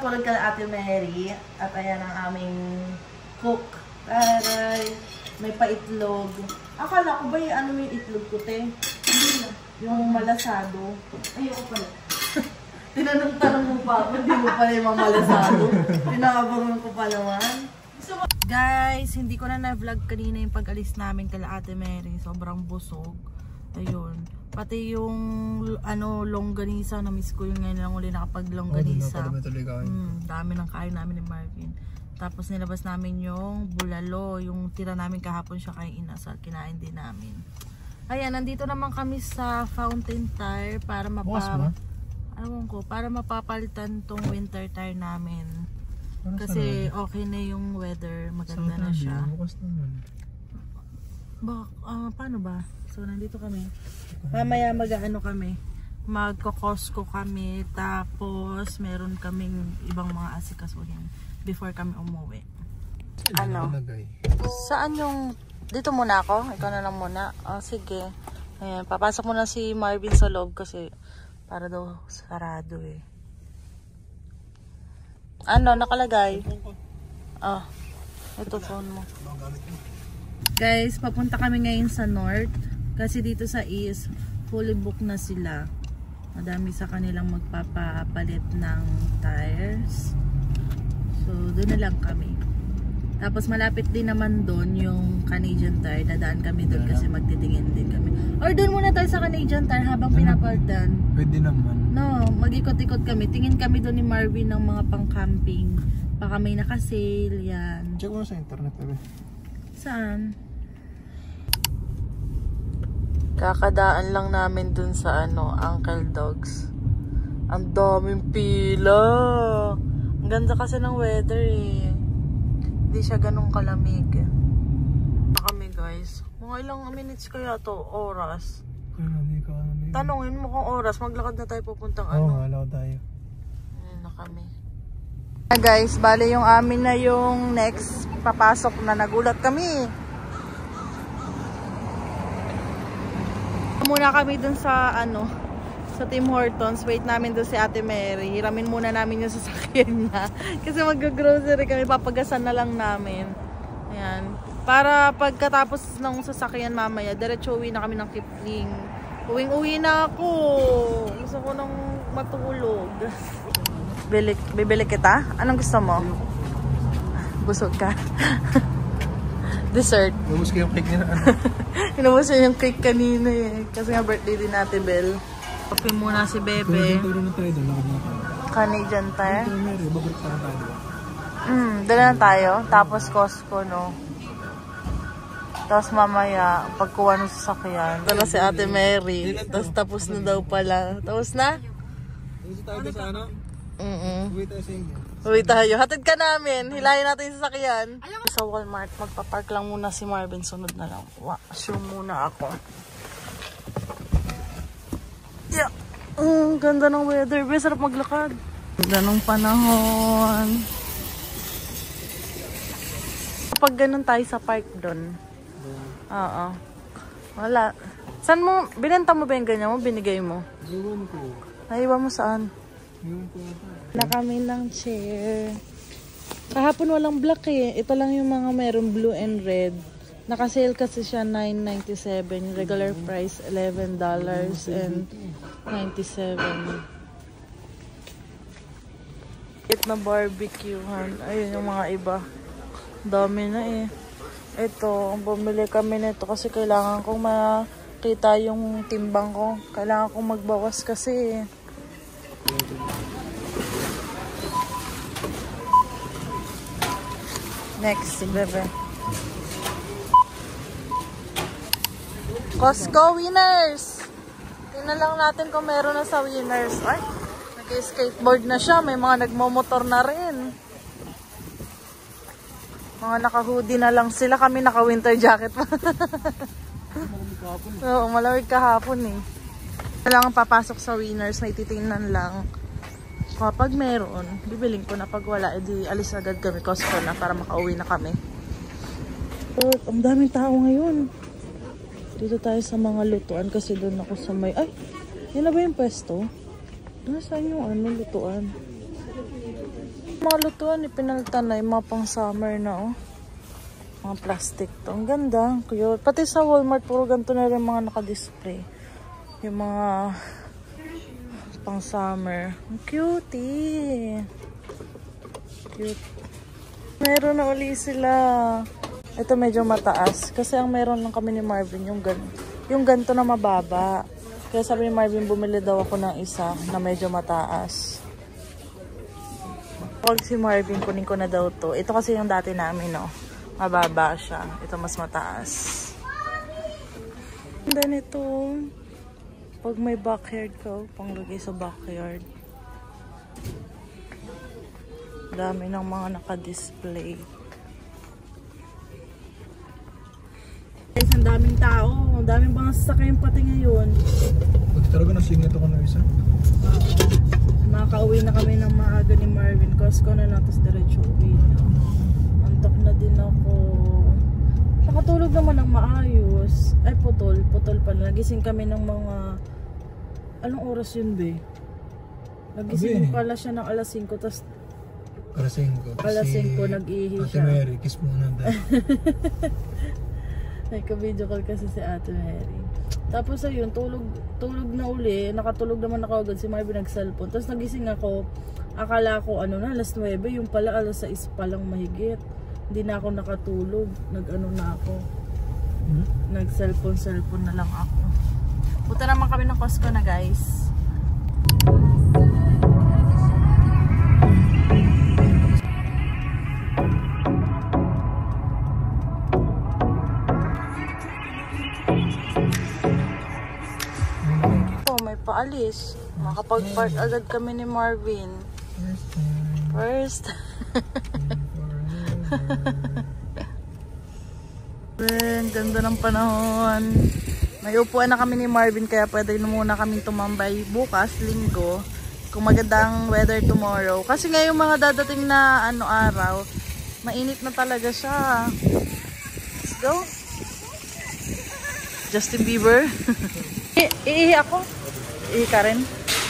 natulog ka na Ate Mary. At ayan ang aming cook. Taray. May paitlog. Akala ko ba yung ano yung itlog ko, te? Hindi na. Yung malasado. Ayoko pala. Tinanong-tanong mo pa ako. Hindi mo pala yung malasado. Pinakabangan ko pa naman. Guys, hindi ko na na-vlog kanina yung pag-alis namin kala Ate Mary. Sobrang busog. Ayun. Pati yung ano, longganisa. Na-miss ko yung ngayon lang uli nakapag-longganisa. Dami ng kain namin ni Marvin. Tapos nilabas namin yung bulalo. Yung tira namin kahapon siya kay Inasal. Kinain din namin. Ayan, nandito naman kami sa Fountain Tire para para mapapalitan tong winter tire namin. Kasi okay na yung weather. Maganda na siya. Paano ba? So, nandito kami. Mamaya mag-ano kami. Magko-Costco kami. Tapos, meron kaming ibang mga asikasuhin before kami umuwi. Ano? Saan yung... Dito muna ako? Ikaw na lang muna? Oh, sige. Ayan, papasok muna si Marvin sa loob kasi para daw sarado eh. Ano? Nakalagay? Ah, ito phone mo. Guys, papunta kami ngayon sa North. Kasi dito sa East, fully booked na sila. Madami sa kanilang magpapapalit ng tires. So, doon na lang kami. Tapos malapit din naman doon yung Canadian Tire. Dadaan kami doon kasi magtitingin din kami. Or doon muna tayo sa Canadian Tire habang pinapalitan. Pwede naman. No, mag-ikot-ikot kami. Tingin kami doon ni Marvin ng mga pang-camping. Baka may naka-sale yan. Check mo na sa internet, bebe. Saan? Kakadaan lang namin dun sa Uncle Dogs. Ang daming pila. Ang ganda kasi ng weather eh. Hindi siya ganun kalamig. Kami guys. Mga ilang minutes kaya to? Oras. Tanungin mo kung oras. Maglakad na tayo pupuntang Oo, alaw tayo. Ayan na kami. Guys, bale yung amin na yung next papasok na. Nagulat kami. Muna kami dun sa sa Tim Hortons. Wait namin dun si Ate Mary. Hiramin muna namin yung sasakyan niya. Kasi mag-grocery kami. Papagasan na lang namin. Ayan. Para pagkatapos ng sasakyan mamaya, diretso uwi na kami ng Kipling. Uwing-uwi na ako. Gusto ko nang matulog. Bibili kita? Anong gusto mo? Busog ka. Dessert. Inubos ko yung cake niya. Inubos niya yung cake kanina eh. Kasi nga birthday din natin, Bel. Kape muna si Bebe. Canadian Tire. Dala na tayo. Tapos Costco, no? Tapos mamaya, pagkuha ng sasakyan. Dala si Ate Mary. Tapos na daw pala. Tapos na? Uwi tayo sa ano? Uwi tayo sa inyo. Uwi tayo. Hatid ka namin. Hilahin natin yung sasakyan. Sa Walmart, magpapark lang muna si Marvin. Sunod na lang. Show muna ako. Yeah. Ganda ng weather. Sarap maglakad. Ganda ng panahon. Kapag ganun tayo sa park doon. Oo. Wala. Saan mo, binenta mo ba yung ganyan mo? Binigay mo? Iwan ko. Naiwan mo saan? Iwan ko ata. Na kami ng chair. Kahapon walang black eh. Ito lang yung mga meron blue and red. Nakasale kasi siya $9.97. Regular price $11.97. It na barbecuehan. Ayun yung mga iba. Dami na eh. Ito, bumili kami nito kasi kailangan kong makita yung timbang ko. Kailangan kong magbawas kasi eh. Next, bebe. Costco Winners! Tingnan lang natin kung meron na sa Winners. Ay, nag-skateboard na siya. May mga nagmomotor na rin. Mga naka-hoodie na lang sila. Kami naka-winter jacket pa. Oo, malawig kahapon eh. Kailangan papasok sa Winners. May titingnan lang. Kapag meron, bibiling ko na. Pag wala, edi alis agad kami. Costco na para makauwi na kami. Oh, ang daming tao ngayon. Dito tayo sa mga lutuan kasi doon ako sa may... Ay! Yan na ba yung pwesto? Nasaan yung lutuan? Mga lutuan, ipinalitan na yung mga pang summer na, oh. Mga plastic to. Ang ganda, cute. Pati sa Walmart, puro ganito na rin mga naka-display. Yung mga pang summer. Ang cutie. Cute. Meron na uli sila. Ito medyo mataas. Kasi ang meron lang kami ni Marvin, yung ganito na mababa. Kaya sabi ni Marvin, bumili daw ako ng isa na medyo mataas. Pag si Marvin, kunin ko na daw to. Ito kasi yung dati namin, no. Mababa siya. Ito mas mataas. And then ito, pag may backyard ko, panglagay sa backyard. Dami ng mga naka-display. Guys, ang daming tao. Ang daming mga sasakyan pati ngayon. Talaga nasingit ako ng isa. Makaka-uwi na kami ng maaga ni Marvin. Costco na lang, tapos diretso uwi na. Antok na din ako. Nakatulog naman ng maayos. Ay, putol pa na. Nagising kami ng mga... Anong oras yun, be? Nagising pala siya ng alas 5, tapos... Alas 5, nag-ihi siya. Ate Mary, kiss mo na dahil. Nagka-video call kasi si Ate Mary. Tapos ayun, tulog na uli. Nakatulog naman ako agad. Si Marvin nag-cellphone. Tapos nagising ako. Akala ko ano na, alas 9. Yung pala alas 6 palang mahigit. Hindi na ako nakatulog. Nag-ano na ako. Nag-cellphone na lang ako. Punta naman kami ng Costco na, guys. Oh, may paalis. Makapag-park agad kami ni Marvin. First. Ganda ng panahon. May upuan na kami ni Marvin, kaya pwede na muna kaming tumambay bukas, linggo, kung magandang weather tomorrow. Kasi ngayong mga dadating na araw, mainit na talaga siya. Let's go. Justin Bieber. Iihi ako. Iihi ka rin.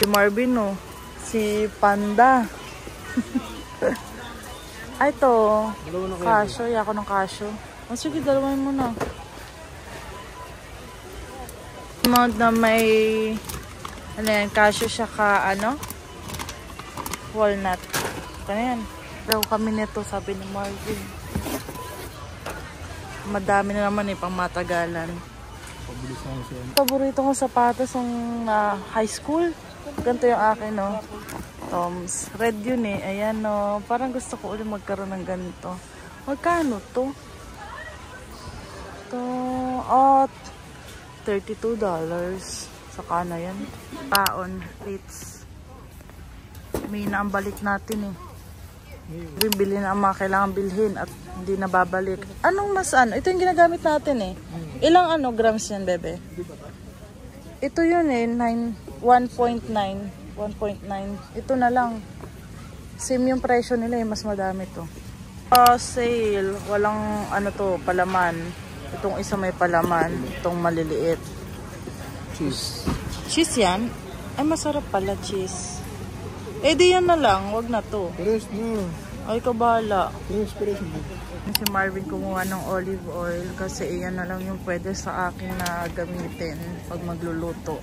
Si Marvin, no. Si Panda. Ay, ito. Casio. Iyak ako ng Casio. Oh, sige, dalawain mo na. Amount na may ano yan, Casio siya ka walnut. Ano yan? Daw kami nito, sabi ni Marvin. Madami na naman pang matagalan. Paborito kong sapatos ng high school. Ganito yung akin, no. Toms. Red yun Ayan, no. Parang gusto ko ulit magkaroon ng ganito. Magkano to? $32. Saka na yan. Paon. Rates. May naambalik natin Bibili na ang mga kailangan bilhin at hindi na babalik. Anong mas Ito yung ginagamit natin Ilang grams yan, bebe? Ito yun 1.9. 1.9. Ito na lang. Same yung presyo nila mas madami to. Sale. Walang palaman. Itong isa may palaman. Itong maliliit. Cheese. Cheese yan? Ay, masarap pala cheese. Di yan na lang. Wag na to. Peres na. Ay, ikaw bahala. Peres na. Si Marvin kumuha ng olive oil kasi iyan na lang yung pwede sa akin na gamitin pag magluluto.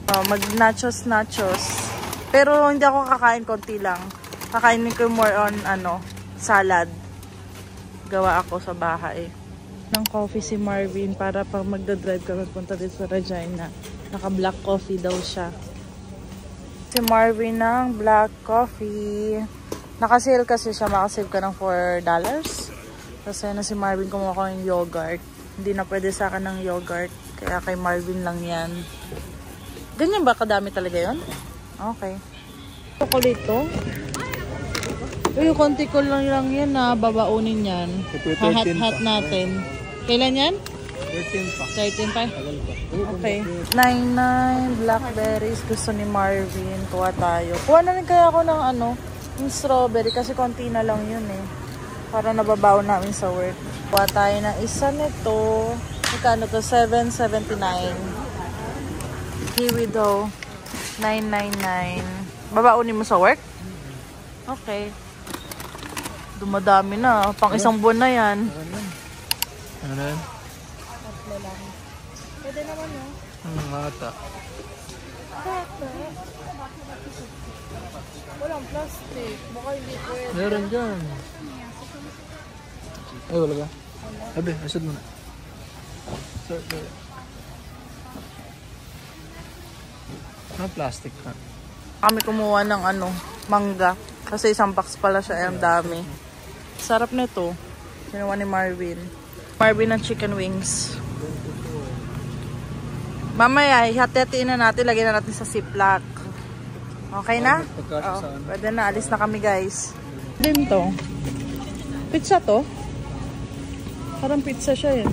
Mag-nachos. Pero hindi ako kakain, konti lang. Kakainin ko more on salad. Gawa ako sa bahay. Ng coffee si Marvin para pag magdadrive kami punta dito sa Regina. Naka-black coffee daw siya. Si Marvin ng black coffee. Nakasale kasi siya. Makasave ka ng $4. Kasi si Marvin kumuha ko ng yogurt. Hindi na pwede sa akin ng yogurt. Kaya kay Marvin lang yan. Ganyan ba? Kadami talaga yon? Okay. Chocolate to? Uy, konti ko lang yan babaunin yan. Hahat-hat natin. Kailan yan? 13 pa. 13 pa? Okay. 99 blackberries. Gusto ni Marvin. Kuha tayo. Kuha na rin kaya ako ng yung strawberry. Kasi konti na lang yun para nababaw namin sa work. Kuha tayo ng isa nito. Magkano to? $7.79. Kiwi daw. $9.99. Babaunin mo sa work? Okay. Dumadami na. Pang isang buwan na yan. Ano na yan? Tatlo lang. Pwede naman yun. Mata. Walang plastic. Baka hindi pwede. Meron dyan. Ay, wala ka? Sabi, asad mo na. Sorry. Ano plastic ka? Kami kumuha ng mangga. Kasi isang box pala siya. Ang dami. Sarap nito. Kinuha ni Marvin. Marvin ng chicken wings. Mamaya, hati-hatiin na natin. Lagyan na natin sa ziplock. Okay na? Oh, pwede na. Alis na kami, guys. Din to. Pizza to? Parang pizza siya yun.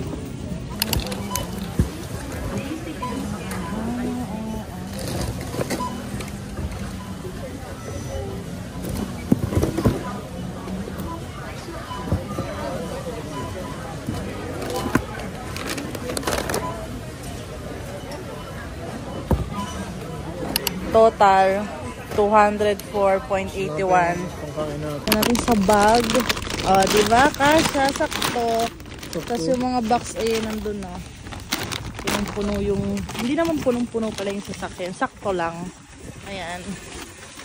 Total 204.81. Natin sa bag. Oh, di ba? Kasha, sakto. Tapos yung mga box ay nandun na. Punong-puno yung, hindi naman punong-puno pala yung sasakyan. Sakto lang. Ayan.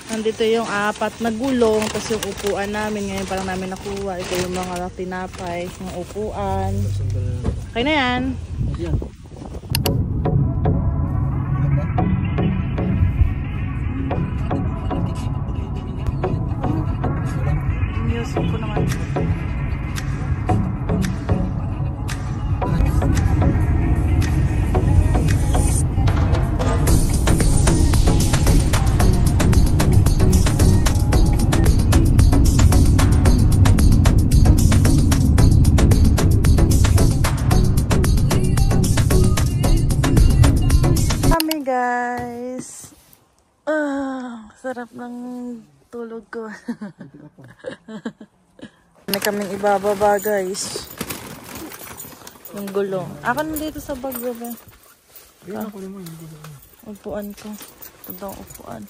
Nandito yung 4 na gulong. Tapos yung upuan namin. Ngayon parang namin nakuha. Ito yung mga tinapay. Mga upuan. Okay na yan. Music ko naman. Kami guys. Sarap ng tulog ko. May kaming ibababa guys. Yung gulong. Ako nandito sa bag ba? Upuan ko. Ito daw upuan.